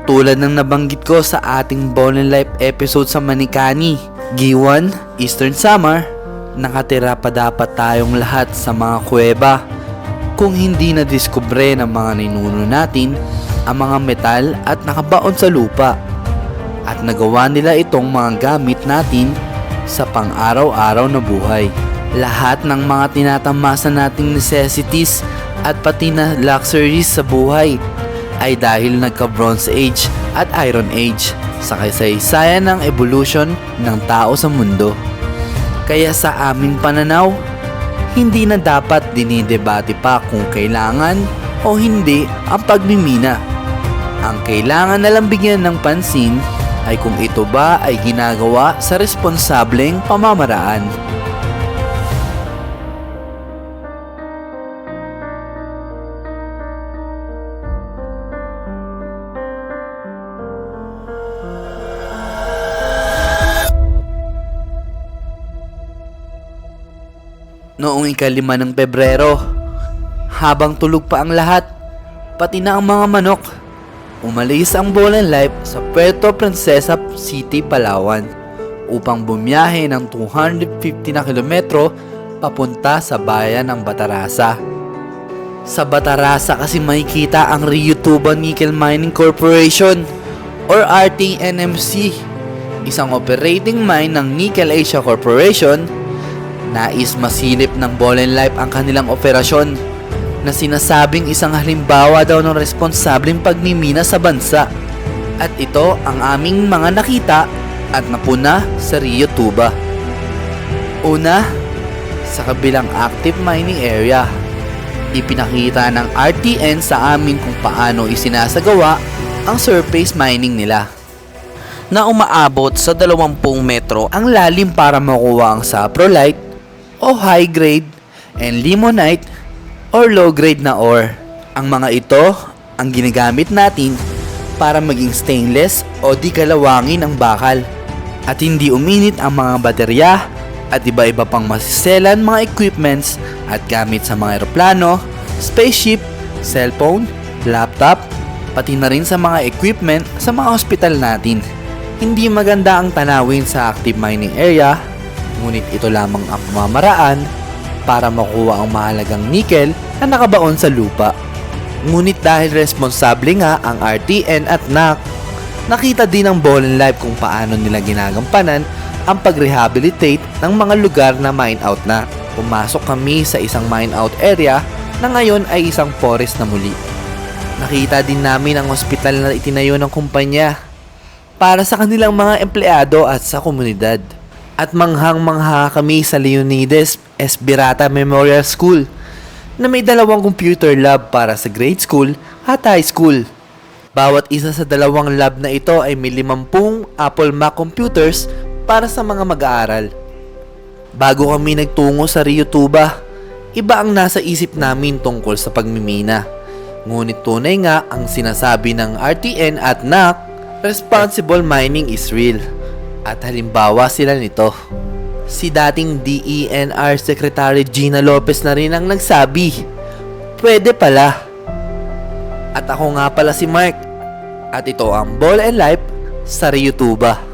Tulad ng nabanggit ko sa ating Ball and Life episode sa Manikani, Giwan, Eastern Samar, nakatira pa dapat tayong lahat sa mga kuweba kung hindi na-discover ng mga ninuno natin ang mga metal at nakabaon sa lupa. At nagawa nila itong mga gamit natin sa pang-araw-araw na buhay. Lahat ng mga tinatamasa nating necessities at pati na luxuries sa buhay ay dahil nagka-Bronze Age at Iron Age sa kasaysayan ng evolution ng tao sa mundo. Kaya sa aming pananaw, hindi na dapat dinidebate pa kung kailangan o hindi ang pagmimina. Ang kailangan na lang bigyan ng pansin ay kung ito ba ay ginagawa sa responsableng pamamaraan. Noong 5 ng Pebrero, habang tulog pa ang lahat, pati na ang mga manok, umalis ang Ball and Life sa Puerto Princesa City, Palawan upang bumiyahe ng 250 na kilometro papunta sa bayan ng Batarasa. Sa Batarasa kasi makikita ang Rio Tuba Nickel Mining Corporation or RTNMC, isang operating mine ng Nickel Asia Corporation. Nais masilip ng Ball and Life ang kanilang operasyon na sinasabing isang halimbawa daw ng responsableng pagmimina sa bansa. At ito ang aming mga nakita at napuna sa Rio Tuba. Una, sa kabilang active mining area, ipinakita ng RTN sa amin kung paano isinasagawa ang surface mining nila, na umaabot sa 20 metro ang lalim para makuha ang saprolite o high grade and limonite or low grade na ore. Ang mga ito ang ginagamit natin para maging stainless o di kalawangin ang bakal at hindi uminit ang mga baterya at iba-iba pang masiselan mga equipments at gamit sa mga eroplano, spaceship, cellphone, laptop, pati na rin sa mga equipment sa mga hospital natin. Hindi maganda ang tanawin sa active mining area, ngunit ito lamang ang pamamaraan para makuha ang mahalagang nickel na nakabaon sa lupa. Ngunit dahil responsable nga ang RTN at NAC, nakita din ng Ball and Life kung paano nila ginagampanan ang pag-rehabilitate ng mga lugar na mine out na. Pumasok kami sa isang mine out area na ngayon ay isang forest na muli. Nakita din namin ang ospital na itinayo ng kumpanya para sa kanilang mga empleyado at sa komunidad. At manghang-mangha kami sa Leonidas Espirata Memorial School na may 2 computer lab para sa grade school at high school. Bawat isa sa 2 lab na ito ay may 50 Apple Mac computers para sa mga mag-aaral. Bago kami nagtungo sa Rio Tuba, iba ang nasa isip namin tungkol sa pagmimina. Ngunit tunay nga ang sinasabi ng RTN at NAC, responsible mining is real. At halimbawa sila nito. Si dating DENR Secretary Gina Lopez na rin ang nagsabi, pwede pala. At ako nga pala si Mark. At ito ang Ball and Life sa Rio Tuba.